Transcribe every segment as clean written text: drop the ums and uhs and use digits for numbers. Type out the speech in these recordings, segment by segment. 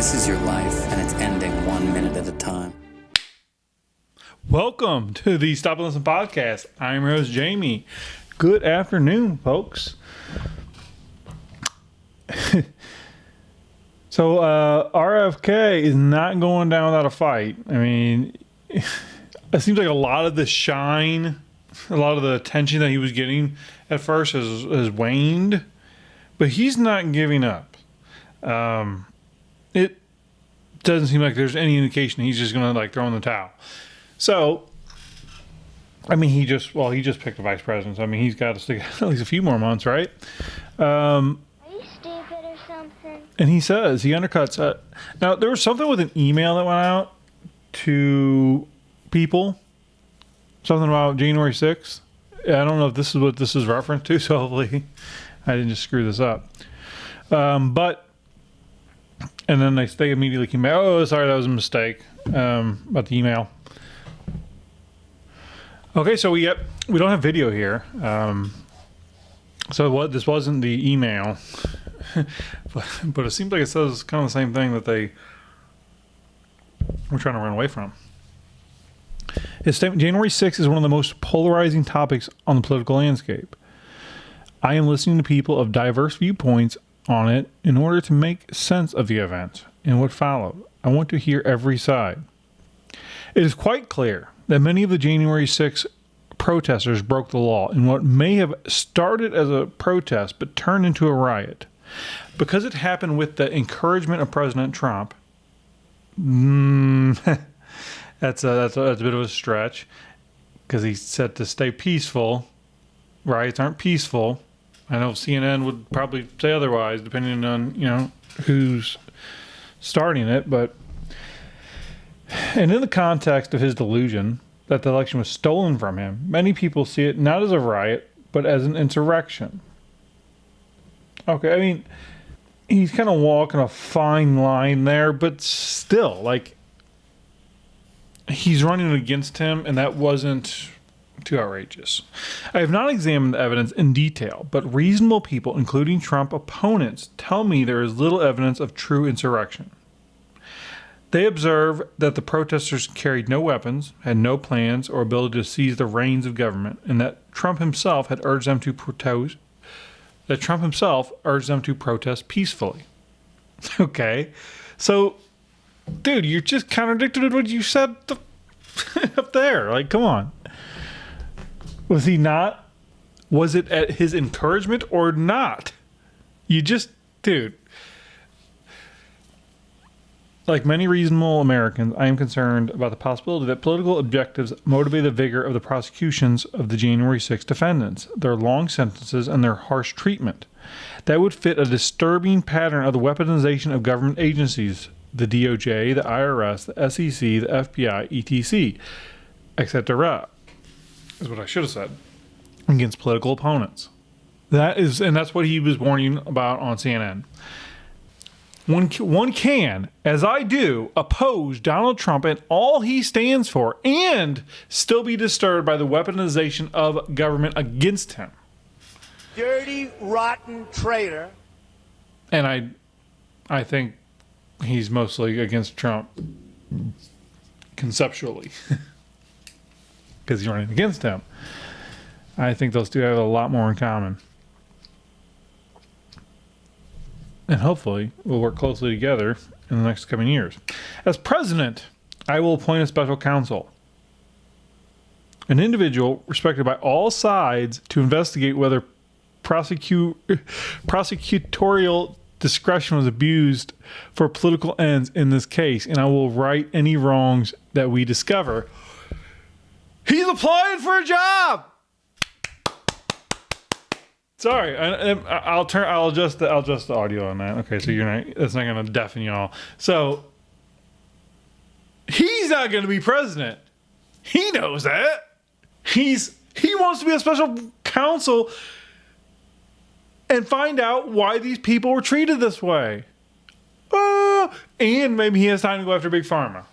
This is your life, and it's ending 1 minute at a time. Welcome to the Stop and Listen podcast. I'm your host, Jamie. Good afternoon, folks. So, RFK is not going down without a fight. I mean, it seems like a lot of the shine, a lot of the attention that he was getting at first has waned, but he's not giving up. It doesn't seem like there's any indication he's just going to throw in the towel. So, I mean, he just picked a vice president. So, I mean, he's got to stick at least a few more months, right? Are you stupid or something? And he says he undercuts. Now, there was something with an email that went out to people. Something about January 6th. I don't know if this is what this is referenced to, so hopefully I didn't just screw this up. But, and then they immediately came back, oh, sorry, that was a mistake about the email. Okay, so we don't have video here. So this wasn't the email, but it seems like it says kind of the same thing that they were trying to run away from. His statement, January 6th is one of the most polarizing topics on the political landscape. I am listening to people of diverse viewpoints on it in order to make sense of the event and what followed. I want to hear every side. It is quite clear that many of the January 6th protesters broke the law in what may have started as a protest but turned into a riot. Because it happened with the encouragement of President Trump, that's a bit of a stretch, because he said to stay peaceful. Riots aren't peaceful. I know CNN would probably say otherwise, depending on who's starting it. And in the context of his delusion that the election was stolen from him, many people see it not as a riot, but as an insurrection. Okay, I mean, he's kind of walking a fine line there, but still, he's running against him, and that wasn't too outrageous. I have not examined the evidence in detail, but reasonable people, including Trump opponents, tell me there is little evidence of true insurrection. They observe that the protesters carried no weapons, had no plans or ability to seize the reins of government, and that Trump himself had urged them to protest. Peacefully. Okay, so, dude, you just contradicted what you said up there. Come on. Was he not? Was it at his encouragement or not? Dude. Like many reasonable Americans, I am concerned about the possibility that political objectives motivate the vigor of the prosecutions of the January 6th defendants, their long sentences, and their harsh treatment. That would fit a disturbing pattern of the weaponization of government agencies, the DOJ, the IRS, the SEC, the FBI, etc., etc. Is what I should have said, against political opponents. That's what he was warning about on CNN. One can, as I do, oppose Donald Trump and all he stands for and still be disturbed by the weaponization of government against him. Dirty, rotten traitor. And I think he's mostly against Trump conceptually because he's running against him. I think those two have a lot more in common. And hopefully we'll work closely together in the next coming years. As president, I will appoint a special counsel, an individual respected by all sides, to investigate whether prosecutorial discretion was abused for political ends in this case, and I will right any wrongs that we discover. He's applying for a job. Sorry, I'll adjust the audio on that. Okay, so that's not going to deafen y'all. So he's not going to be president. He knows that. He wants to be a special counsel and find out why these people were treated this way. And maybe he has time to go after Big Pharma.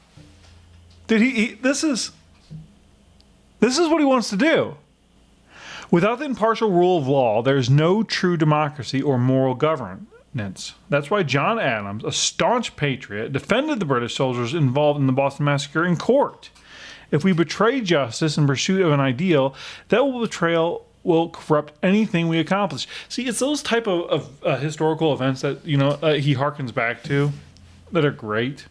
This is what he wants to do. Without the impartial rule of law, there is no true democracy or moral government. maintenance. That's why John Adams, a staunch patriot, defended the British soldiers involved in the Boston Massacre in court. If we betray justice in pursuit of an ideal, that betrayal will corrupt anything we accomplish. See, it's those type of historical events that he harkens back to that are great,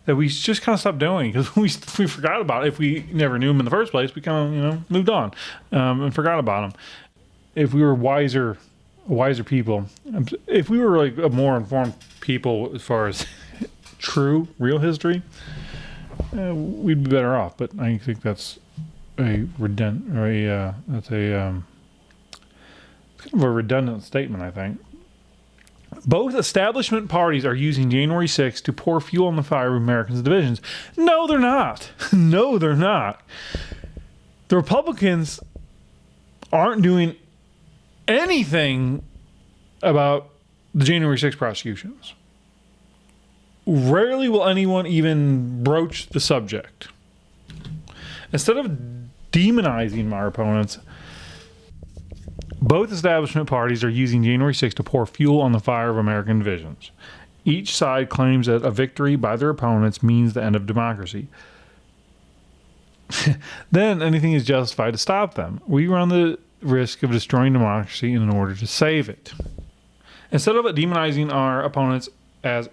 that we just kind of stopped doing because we forgot about it. If we never knew them in the first place, we kind of moved on and forgot about them. If we were wiser people, if we were like a more informed people as far as true, real history, we'd be better off. But I think that's kind of a redundant statement, I think. Both establishment parties are using January 6th to pour fuel on the fire of Americans' divisions. No, they're not. No, they're not. The Republicans aren't doing anything about the January 6th prosecutions. Rarely will anyone even broach the subject. Instead of demonizing our opponents, both establishment parties are using January 6th to pour fuel on the fire of American divisions. Each side claims that a victory by their opponents means the end of democracy. Then anything is justified to stop them. We run the risk of destroying democracy in order to save it. Instead of demonizing our opponents as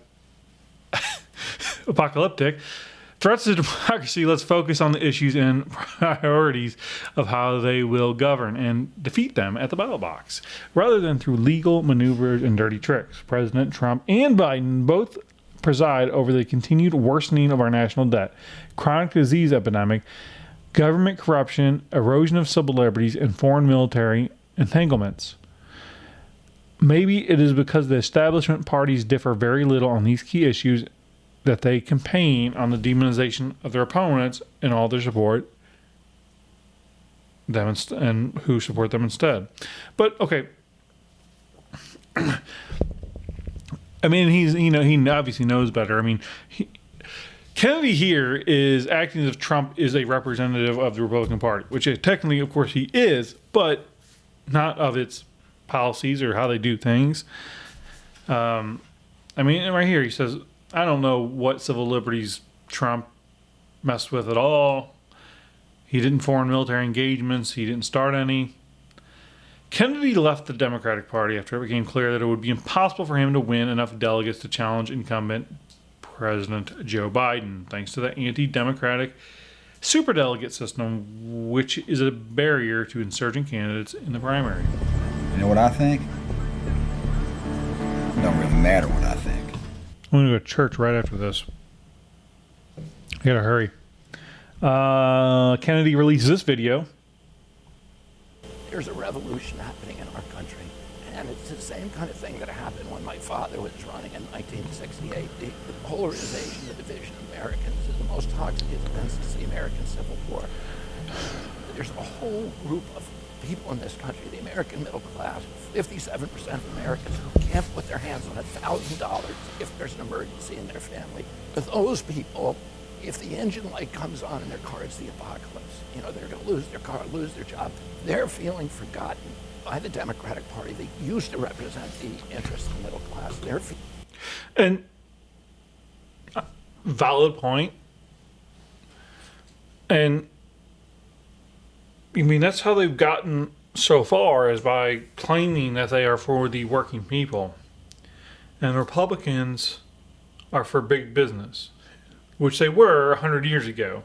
apocalyptic threats to democracy, let's focus on the issues and priorities of how they will govern and defeat them at the ballot box, rather than through legal maneuvers and dirty tricks. President Trump and Biden both preside over the continued worsening of our national debt, chronic disease epidemic, government corruption, erosion of civil liberties, and foreign military entanglements. Maybe it is because the establishment parties differ very little on these key issues that they campaign on the demonization of their opponents and all their support them and who support them instead. But okay, I mean, he obviously knows better. I mean, Kennedy here is acting as if Trump is a representative of the Republican Party, which technically, of course, he is, but not of its policies or how they do things. I mean, right here he says, I don't know what civil liberties Trump messed with at all. He didn't foreign military engagements. He didn't start any. Kennedy left the Democratic Party after it became clear that it would be impossible for him to win enough delegates to challenge incumbent President Joe Biden, thanks to the anti-democratic superdelegate system, which is a barrier to insurgent candidates in the primary. You know what I think? It don't really matter what I think. I'm going to go to church right after this. I gotta hurry. Kennedy releases this video. There's a revolution happening in our country, and it's the same kind of thing that happened when my father was running in 1968. The polarization, the division of Americans is the most toxic event since the American Civil War. There's a whole group of people in this country, the American middle class, 57% of Americans who can't put their hands on $1,000 if there's an emergency in their family. For those people, if the engine light comes on in their car, it's the apocalypse. They're going to lose their car, lose their job. They're feeling forgotten by the Democratic Party. They used to represent the interests of the middle class. And valid point. And I mean, that's how they've gotten so far, is by claiming that they are for the working people. And Republicans are for big business, which they were 100 years ago.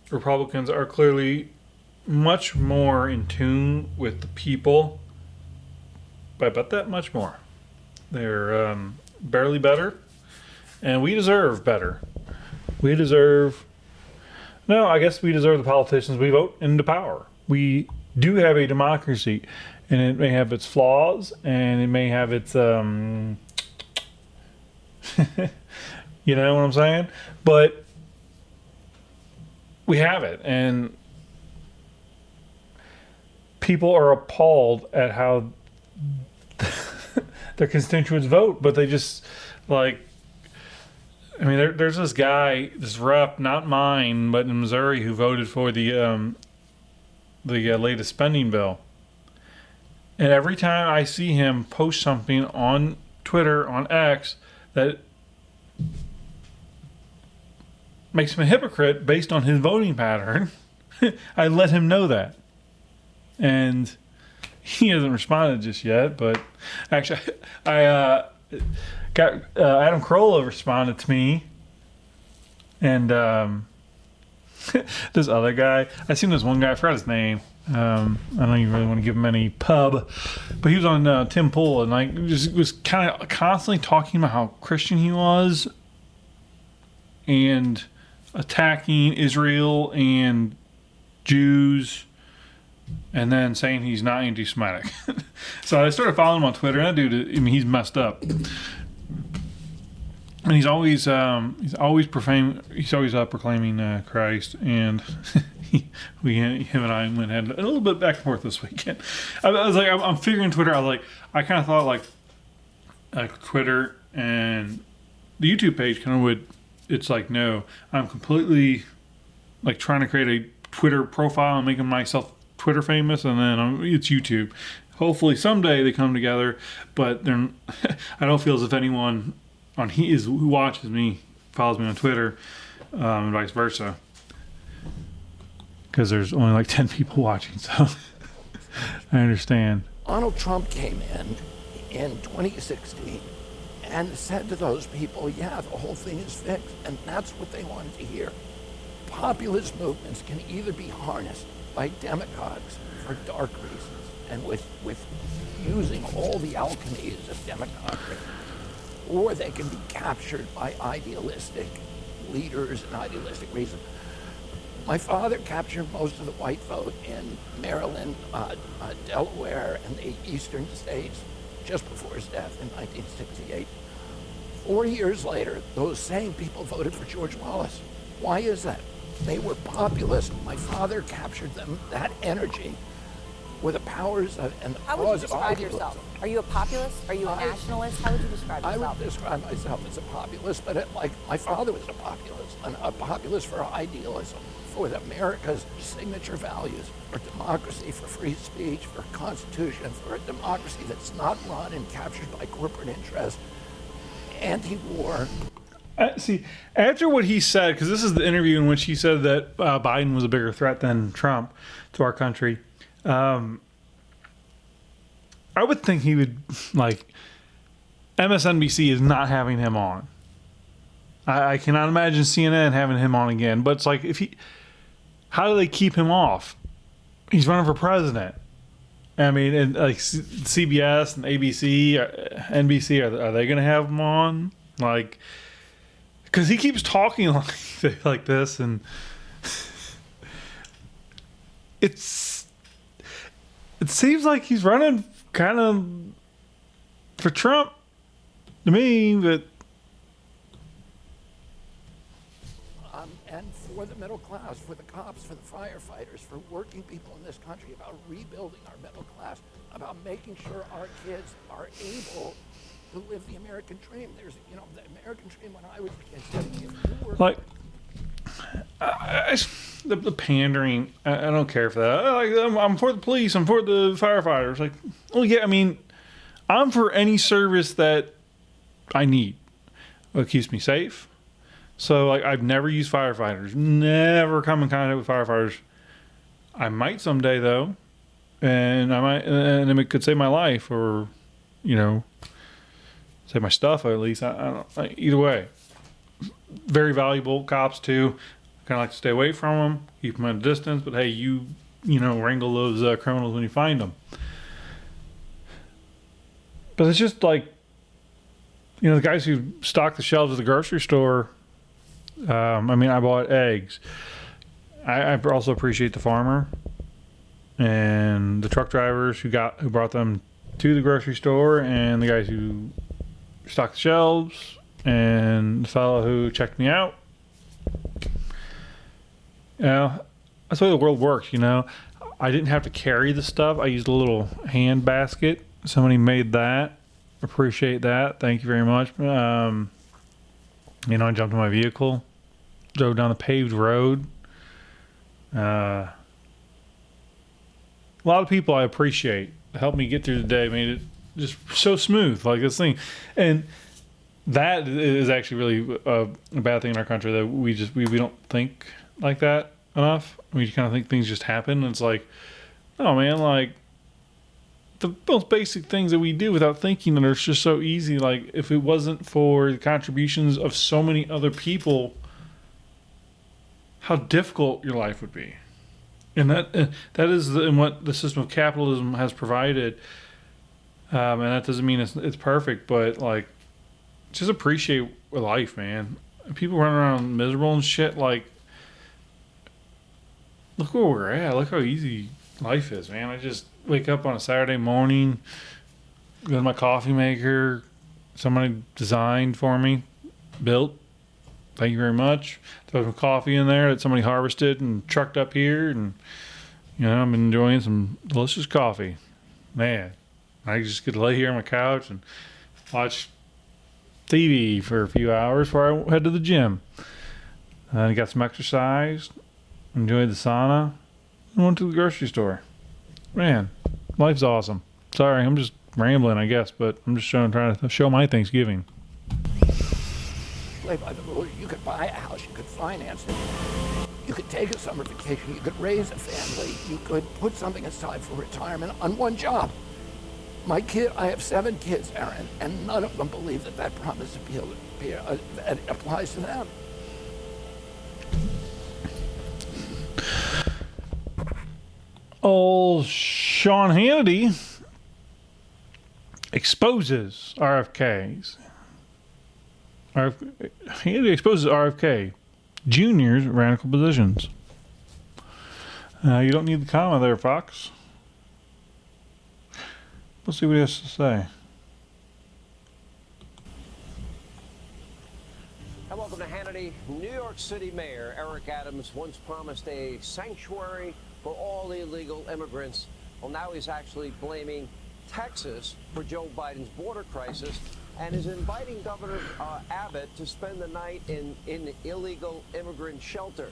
Republicans are clearly much more in tune with the people, by about that much more. They're barely better, and we deserve better. We deserve the politicians we vote into power. We do have a democracy, and it may have its flaws, and it may have its, you know what I'm saying? But we have it, and people are appalled at how their constituents vote, but they just, there's this guy, this rep, not mine, but in Missouri, who voted for the latest spending bill. And every time I see him post something on Twitter, on X, that makes him a hypocrite based on his voting pattern, I let him know that. And he hasn't responded just yet, but actually, I got Adam Carolla responded to me, and this other guy, I seen this one guy, I forgot his name. I don't even really want to give him any pub, but he was on Tim Pool, and like just was kind of constantly talking about how Christian he was, and attacking Israel and Jews, and then saying he's not anti-Semitic. So I started following him on Twitter, and that dude, I mean, he's messed up. And he's always proclaiming Christ, and him and I went had a little bit back and forth this weekend. I was like, I'm figuring Twitter. I kind of thought like Twitter and the YouTube page kind of would. It's like, no, I'm completely like trying to create a Twitter profile and making myself Twitter famous, and then it's YouTube. Hopefully someday they come together, but they're. I don't feel as if anyone who watches me follows me on Twitter, and vice versa, because there's only like 10 people watching, so I understand. Donald Trump came in 2016 and said to those people, yeah, the whole thing is fixed, and that's what they wanted to hear. Populist movements can either be harnessed by demagogues for dark reasons and with using all the alchemies of demagoguery, or they can be captured by idealistic leaders and idealistic reasons. My father captured most of the white vote in Maryland, Delaware, and the eastern states just before his death in 1968. 4 years later, those same people voted for George Wallace. Why is that? They were populist. My father captured them, that energy, with the powers of, and the How would you cause of describe idealism. yourself? Are you a populist? Are you a nationalist? How would you describe I yourself? would describe myself as a populist, but like my father was a populist for idealism, for America's signature values, for democracy, for free speech, for a constitution, for a democracy that's not run and captured by corporate interests, anti-war. See, after what he said, because this is the interview in which he said that Biden was a bigger threat than Trump to our country, I would think he would, like, MSNBC is not having him on. I cannot imagine CNN having him on again. But it's like, how do they keep him off? He's running for president. I mean, and like CBS and ABC, NBC, are they going to have him on? Like, because he keeps talking like this, and it seems like he's running kind of for Trump to me, but. And for the middle class, for the cops, for the firefighters, for working people in this country, about rebuilding our middle class, about making sure our kids are able to live the American dream. There's, the American dream when I was a kid said, if you were Like, the pandering, I don't care for that. I'm for the police, I'm for the firefighters. Like, well, yeah, I mean, I'm for any service that I need. It keeps me safe. So, like, I've never used firefighters, never come in contact with firefighters. I might someday, though, and and it could save my life, or, save my stuff at least. I don't. Either way, very valuable cops too. Kind of like to stay away from them, keep them at a distance. But hey, you wrangle those criminals when you find them. But it's just like, the guys who stock the shelves at the grocery store. I bought eggs. I also appreciate the farmer and the truck drivers who brought them to the grocery store, and the guys who stocked the shelves, and the fellow who checked me out. That's the way the world works. I didn't have to carry the stuff. I used a little hand basket. Somebody made that. Appreciate that. Thank you very much. I jumped in my vehicle, drove down the paved road. A lot of people I appreciate helped me get through the day, made it just so smooth, like this thing. And that is actually really a bad thing in our country, that we don't think like that enough. We kind of think things just happen. And it's like, oh man, like the most basic things that we do without thinking that are just so easy. Like if it wasn't for the contributions of so many other people, how difficult your life would be. And that is what the system of capitalism has provided. And that doesn't mean it's perfect, but like, just appreciate life, man. People running around miserable and shit. Like, look where we're at. Look how easy life is, man. I just wake up on a Saturday morning, go to my coffee maker, somebody designed for me, built. Thank you very much. Throw some coffee in there that somebody harvested and trucked up here, and I've been enjoying some delicious coffee. Man, I just get to lay here on my couch and watch TV for a few hours before I head to the gym. And I got some exercise, enjoyed the sauna, and went to the grocery store. Man, life's awesome. Sorry, I'm just rambling, I guess, but I'm just trying to show my Thanksgiving. Play by the rules. You could buy a house, you could finance it, you could take a summer vacation, you could raise a family, you could put something aside for retirement on one job. I have 7 kids, Aaron, and none of them believe that promise that applies to them. Old Sean Hannity exposes RFKs. Hannity exposes RFK Jr.'s radical positions. You don't need the comma there, Fox. Let's see what he has to say. And welcome to Hannity. New York City Mayor Eric Adams once promised a sanctuary for all illegal immigrants. Well, now he's actually blaming Texas for Joe Biden's border crisis and is inviting Governor Abbott to spend the night in illegal immigrant shelter.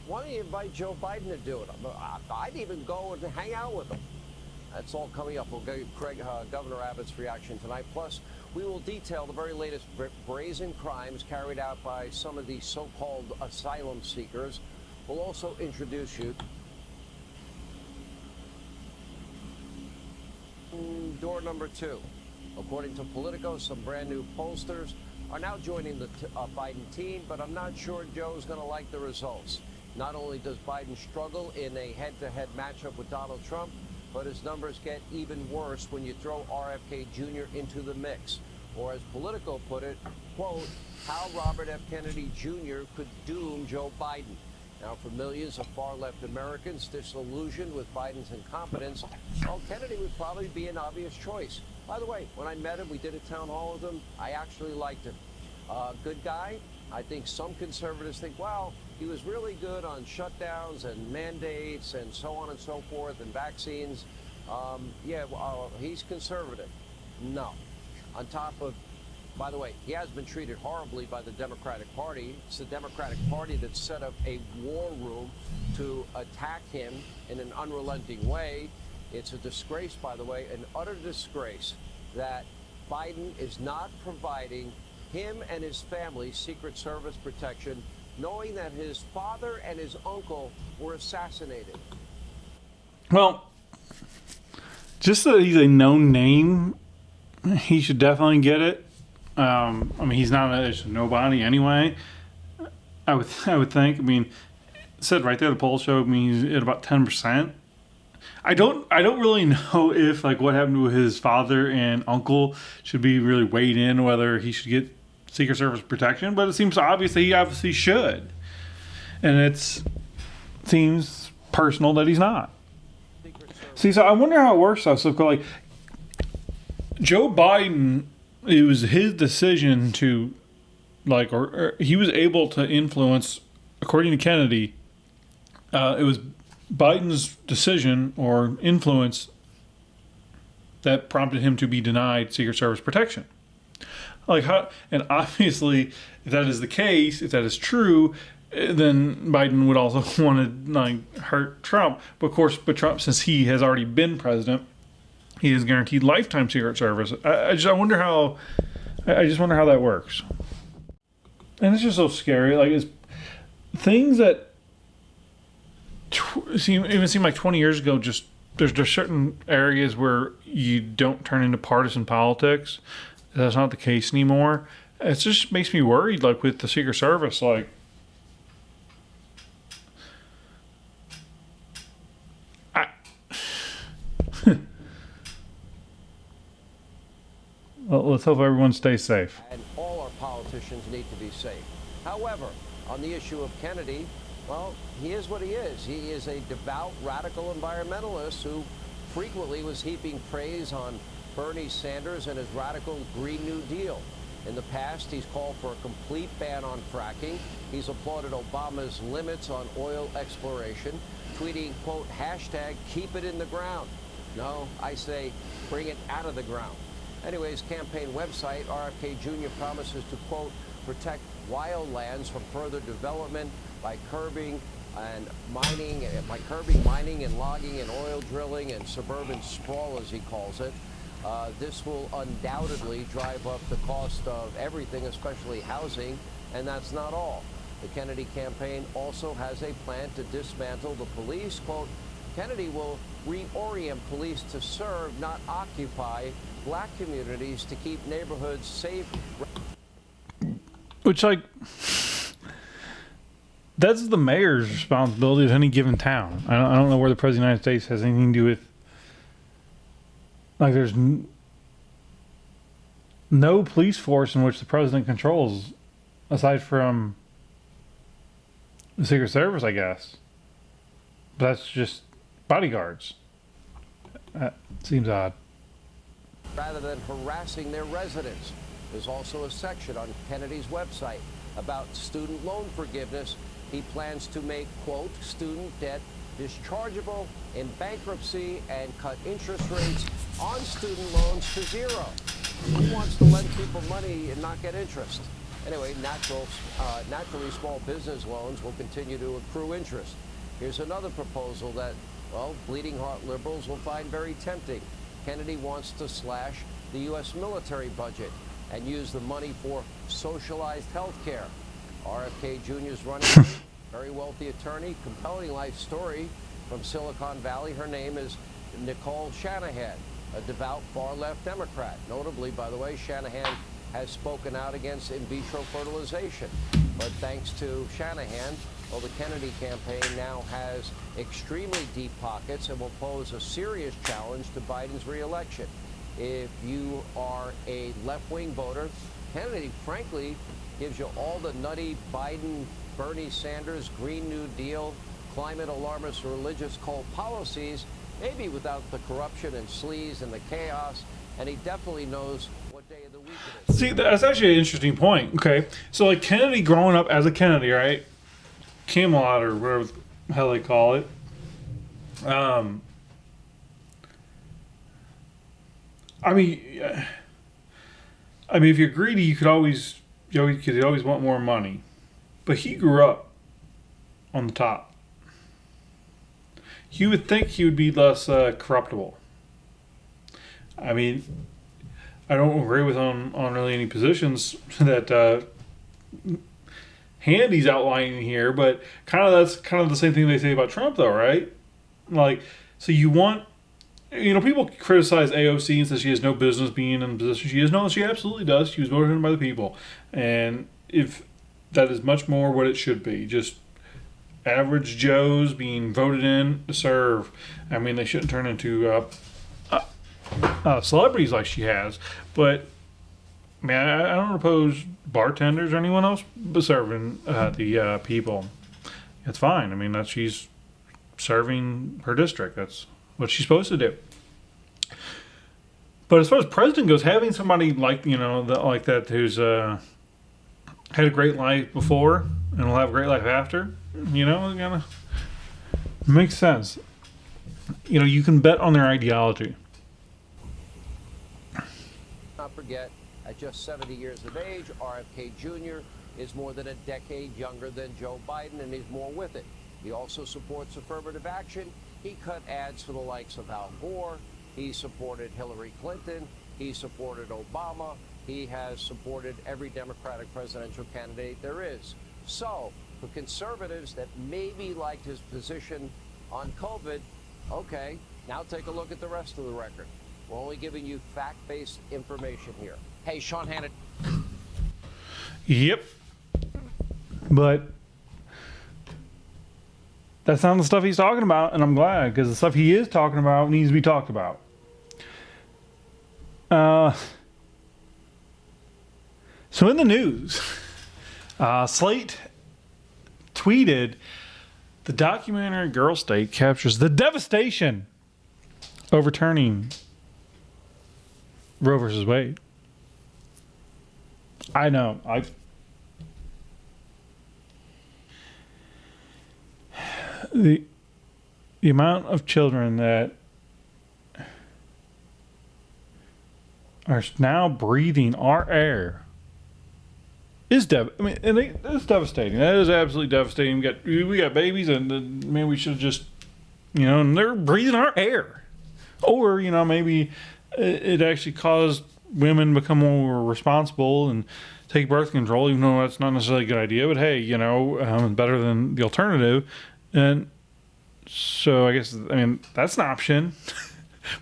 Why don't you invite Joe Biden to do it? I'd even go and hang out with him. That's all coming up. We'll get Governor Abbott's reaction tonight. Plus, we will detail the very latest brazen crimes carried out by some of these so-called asylum seekers. We'll also introduce you door number 2. According to Politico, some brand new pollsters are now joining the Biden team, but I'm not sure Joe's going to like the results. Not only does Biden struggle in a head-to-head matchup with Donald Trump, but his numbers get even worse when you throw RFK Jr. into the mix. Or as Politico put it, quote, how Robert F. Kennedy Jr. could doom Joe Biden. Now, for millions of far-left Americans disillusioned with Biden's incompetence, well, Kennedy would probably be an obvious choice. By the way, when I met him, we did a town hall with him, I actually liked him. Good guy. I think some conservatives think, well, he was really good on shutdowns and mandates and so on and so forth and vaccines. He's conservative. No. On top of, by the way, he has been treated horribly by the Democratic Party. It's the Democratic Party that set up a war room to attack him in an unrelenting way. It's a disgrace, by the way, an utter disgrace that Biden is not providing him and his family Secret Service protection, knowing that his father and his uncle were assassinated. Well, just that he's a known name, he should definitely get it. He's not a nobody anyway. I would think. It said right there, the poll showed me he's at about 10%. I don't really know if what happened to his father and uncle should be really weighed in, whether he should get Secret Service protection, but it seems obvious that he obviously should. And it seems personal that he's not. See, so I wonder how it works though. So Joe Biden, it was his decision to or he was able to influence, according to Kennedy, it was Biden's decision or influence that prompted him to be denied Secret Service protection. And obviously, if that is the case, if that is true, then Biden would also want to hurt Trump. But of course, Trump, since he has already been president, he is guaranteed lifetime Secret Service. I just wonder how that works. And it's just so scary. Like, it's things that even seem like 20 years ago. Just there's certain areas where you don't turn into partisan politics. That's not the case anymore. It just makes me worried. Like with the Secret Service, like. Well, let's hope everyone stays safe. And all our politicians need to be safe. However, on the issue of Kennedy, well, he is what he is. He is a devout radical environmentalist who frequently was heaping praise on Bernie Sanders and his radical Green New Deal. In the past, he's called for a complete ban on fracking. He's applauded Obama's limits on oil exploration, tweeting, quote, hashtag keep it in the ground. No, I say bring it out of the ground. Anyways, campaign website, RFK Jr. promises to, quote, protect wildlands from further development by curbing mining and logging and oil drilling and suburban sprawl, as he calls it. This will undoubtedly drive up the cost of everything, especially housing, and that's not all. The Kennedy campaign also has a plan to dismantle the police. Quote, Kennedy will reorient police to serve, not occupy, black communities to keep neighborhoods safe. Which, like, that's the mayor's responsibility of any given town. I don't know where the President of the United States has anything to do with. Like, there's no police force in which the president controls, aside from the Secret Service, I guess. But that's just bodyguards. That seems odd. Rather than harassing their residents. There's also a section on Kennedy's website about student loan forgiveness. He plans to make, quote, student debt dischargeable in bankruptcy and cut interest rates on student loans to zero. Who wants to lend people money and not get interest? Anyway, naturally, small business loans will continue to accrue interest. Here's another proposal that, well, bleeding heart liberals will find very tempting. Kennedy wants to slash the U.S. military budget and use the money for socialized health care. RFK Jr.'s running mate, very wealthy attorney, compelling life story from Silicon Valley. Her name is Nicole Shanahan, a devout far-left Democrat. Notably, by the way, Shanahan has spoken out against in vitro fertilization. But thanks to Shanahan, well, the Kennedy campaign now has extremely deep pockets and will pose a serious challenge to Biden's reelection. If you are a left-wing voter, Kennedy, frankly, gives you all the nutty Biden, Bernie Sanders, Green New Deal, climate alarmist religious cult policies, maybe without the corruption and sleaze and the chaos, and he definitely knows what day of the week it is. See, that's actually an interesting point. Okay, so like Kennedy growing up as a Kennedy, right? Camelot or whatever the hell they call it. I mean, if you're greedy, you could always want more money. But he grew up on the top. You would think he would be less corruptible. I mean, I don't agree with on really any positions that Handy's outlining here, but that's kind of the same thing they say about Trump, though, right? Like, so you want, people criticize AOC and say she has no business being in the position she is. No, she absolutely does. She was voted in by the people, and if that is much more what it should be, just average Joes being voted in to serve. I mean, they shouldn't turn into celebrities like she has, but. Man, I don't oppose bartenders or anyone else but serving the people. It's fine. I mean, she's serving her district. That's what she's supposed to do. But as far as president goes, having somebody like like that who's had a great life before and will have a great life after, kind of makes sense. You can bet on their ideology. Not forget. At just 70 years of age, RFK Jr. is more than a decade younger than Joe Biden, and he's more with it. He also supports affirmative action. He cut ads for the likes of Al Gore, He supported Hillary Clinton. He supported Obama. He has supported every Democratic presidential candidate there is. So, for conservatives that maybe liked his position on COVID, okay, now take a look at the rest of the record. We're only giving you fact-based information here. Hey, Sean Hannity. Yep. But that's not the stuff he's talking about, and I'm glad, because the stuff he is talking about needs to be talked about. So in the news, Slate tweeted, the documentary Girl State captures the devastation overturning Roe versus Wade. I know. The amount of children that are now breathing our air is it's devastating. That is absolutely devastating. We got babies, and man, we should just, and they're breathing our air, or maybe it actually caused women to become more responsible and take birth control, even though that's not necessarily a good idea. But hey, better than the alternative. And so I guess, that's an option.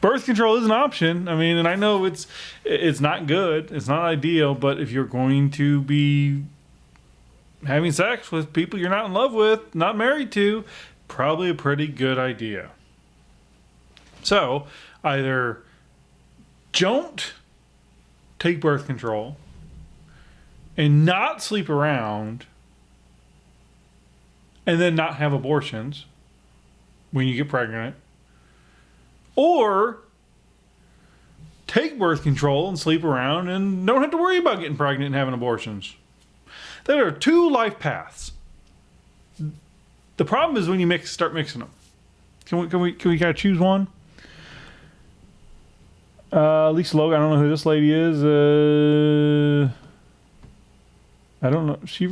Birth control is an option. And I know it's not good. It's not ideal. But if you're going to be having sex with people you're not in love with, not married to, probably a pretty good idea. So either don't take birth control and not sleep around and then not have abortions when you get pregnant, or take birth control and sleep around and don't have to worry about getting pregnant and having abortions. There are two life paths. The problem is when you start mixing them. Can we kind of choose one? Lisa Logan, I don't know who this lady is. I don't know. She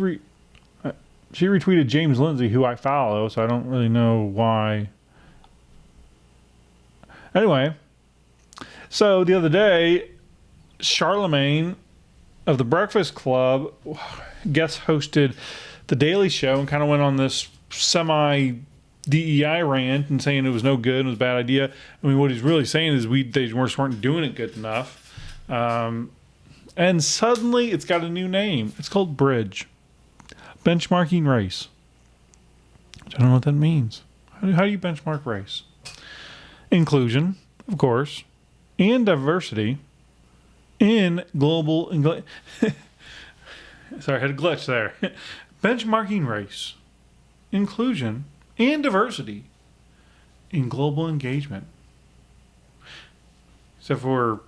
retweeted James Lindsay, who I follow, so I don't really know why. Anyway, so the other day, Charlemagne of the Breakfast Club guest hosted The Daily Show and kind of went on this semi-DEI rant and saying it was no good and it was a bad idea. What he's really saying is they just weren't doing it good enough. And suddenly it's got a new name. It's called Bridge. Benchmarking race. I don't know what that means. How do you benchmark race? Inclusion, of course, and diversity in global... Sorry, I had a glitch there. Benchmarking race, inclusion, and diversity in global engagement. Except for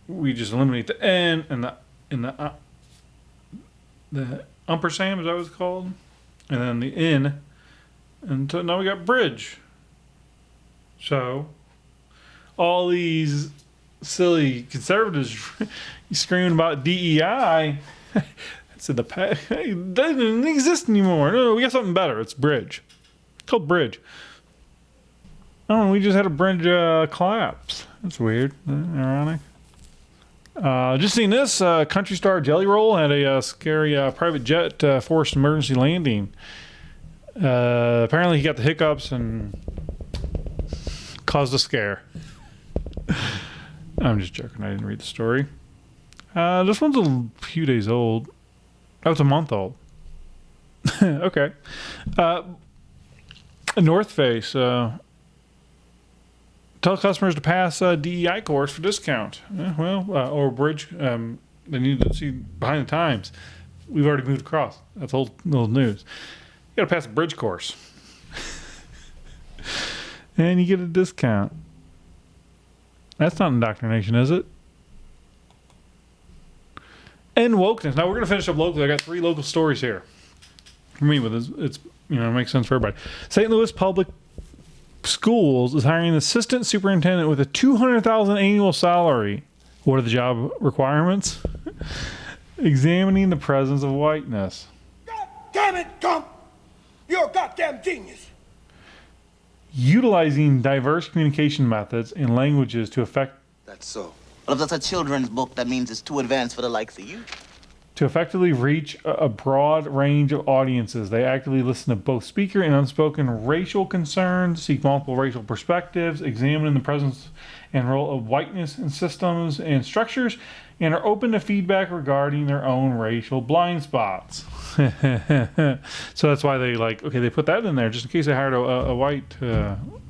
we just eliminate the N and the ampersand, is that what it's called? And then the N. And so now we got bridge. So all these silly conservatives screaming about DEI, it's in the past. It doesn't exist anymore. No, we got something better. It's bridge. It's called bridge. Oh, we just had a bridge collapse. That's weird. Ironic. Just seen this. Country star Jelly Roll had a scary private jet forced emergency landing. Apparently he got the hiccups and caused a scare. I'm just joking. I didn't read the story. This one's a few days old. Oh, it's a month old. Okay. North Face. Tell customers to pass a DEI course for discount. Or bridge. They need to see behind the times. We've already moved across. That's old news. You got to pass a bridge course. And you get a discount. That's not indoctrination, is it? And wokeness. Now we're going to finish up locally. I got 3 local stories here. For me, with it's it makes sense for everybody. St. Louis Public Schools is hiring an assistant superintendent with a $200,000 annual salary. What are the job requirements? Examining the presence of whiteness. God damn it, Gump! You're a goddamn genius. utilizing diverse communication methods and languages to affect That's so. Well, if that's a children's book, that means it's too advanced for the likes of you. to effectively reach a broad range of audiences. They actively listen to both speaker and unspoken racial concerns, seek multiple racial perspectives, examine the presence and role of whiteness in systems and structures, and are open to feedback regarding their own racial blind spots. So that's why they put that in there just in case they hired a white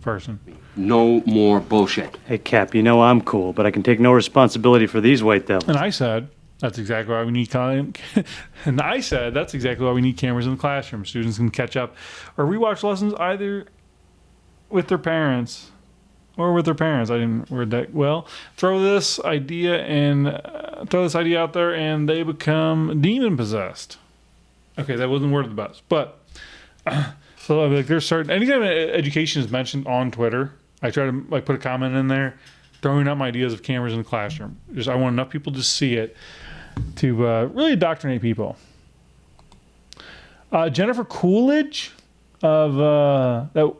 person. No more bullshit. Hey, Cap, you know I'm cool, but I can take no responsibility for these white devils. And I said, that's exactly why we need that's exactly why we need cameras in the classroom. Students can catch up or rewatch lessons either with their parents or with their parents. I didn't word that well. Throw this idea out there, and they become demon possessed. Okay, that wasn't word of the best, but so there's certain anytime education is mentioned on Twitter, I try to put a comment in there, throwing out my ideas of cameras in the classroom. I want enough people to see it to really indoctrinate people. Jennifer Coolidge of that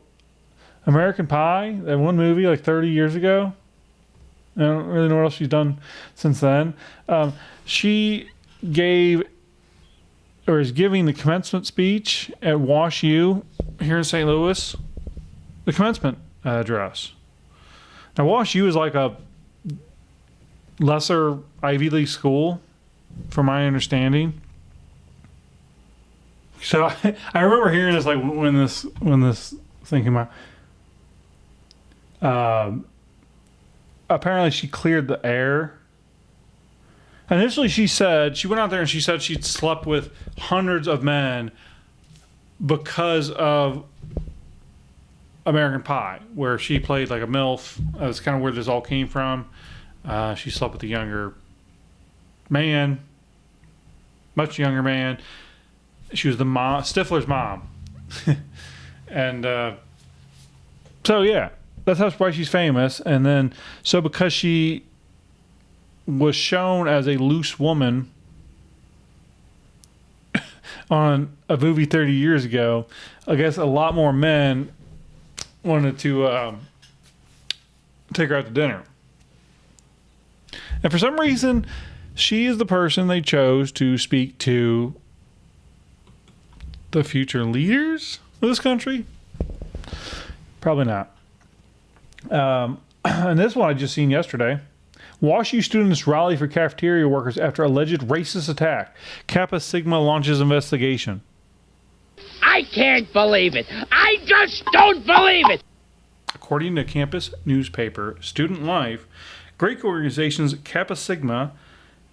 American Pie, that one movie 30 years ago. I don't really know what else she's done since then. She is giving the commencement speech at Wash U here in St. Louis. The commencement address. Now, Wash U is like a lesser Ivy League school, from my understanding. So I remember hearing this when this thing came out. Apparently, she cleared the air. Initially, she went out there and she said she'd slept with hundreds of men because of American Pie, where she played like a MILF. That's kind of where this all came from. She slept with a younger man, much younger man. She was Stifler's mom. And so, yeah, that's why she's famous. And then, so because she was shown as a loose woman on a movie 30 years ago, I guess a lot more men wanted to take her out to dinner. And for some reason, she is the person they chose to speak to the future leaders of this country. Probably not. And this one I just seen yesterday. Wash U students rally for cafeteria workers after alleged racist attack. Kappa Sigma launches investigation. I can't believe it. I just don't believe it. According to campus newspaper Student Life, Greek organizations Kappa Sigma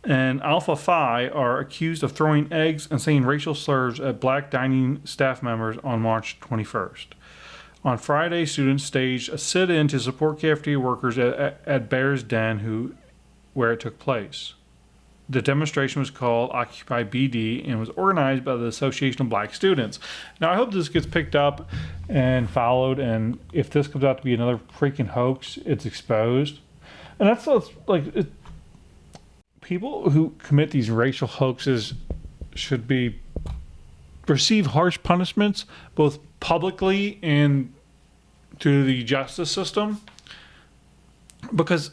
and Alpha Phi are accused of throwing eggs and saying racial slurs at black dining staff members on March 21st. On Friday, students staged a sit-in to support cafeteria workers at Bear's Den, where it took place. The demonstration was called Occupy BD and was organized by the Association of Black Students. Now, I hope this gets picked up and followed, and if this comes out to be another freaking hoax, it's exposed. And that's people who commit these racial hoaxes should receive harsh punishments, both publicly and to the justice system. Because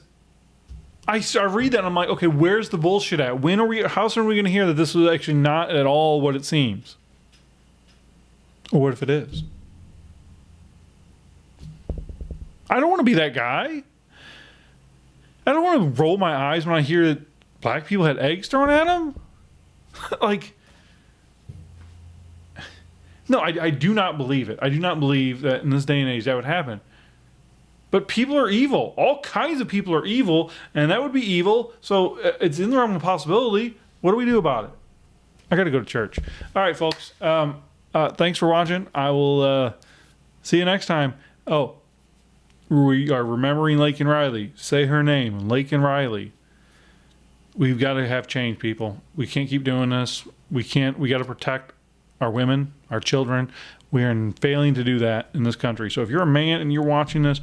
I read that and I'm like, okay, where's the bullshit at? How soon are we going to hear that this was actually not at all what it seems? Or what if it is? I don't want to be that guy. I don't want to roll my eyes when I hear that black people had eggs thrown at them. No, I do not believe it. I do not believe that in this day and age that would happen. But people are evil. All kinds of people are evil, and that would be evil. So it's in the realm of possibility. What do we do about it? I got to go to church. All right, folks. Thanks for watching. I will see you next time. Oh, we are remembering Laken Riley. Say her name, Laken Riley. We've got to have change, people. We can't keep doing this. We got to protect our women, our children. We are failing to do that in this country. So if you're a man and you're watching this,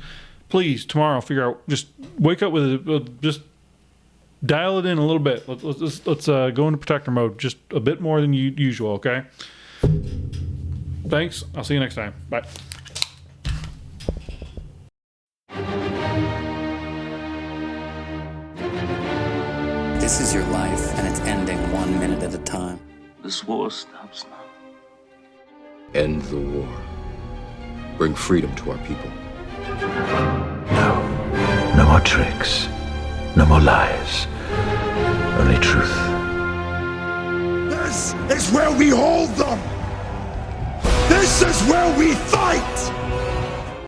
please, tomorrow, figure out, just wake up with it, just dial it in a little bit. Let's go into protector mode just a bit more than usual, okay? Thanks. I'll see you next time. Bye. This is your life, and it's ending 1 minute at a time. This war stops now. End the war. Bring freedom to our people. No. No more tricks. No more lies. Only truth. This is where we hold them! This is where we fight!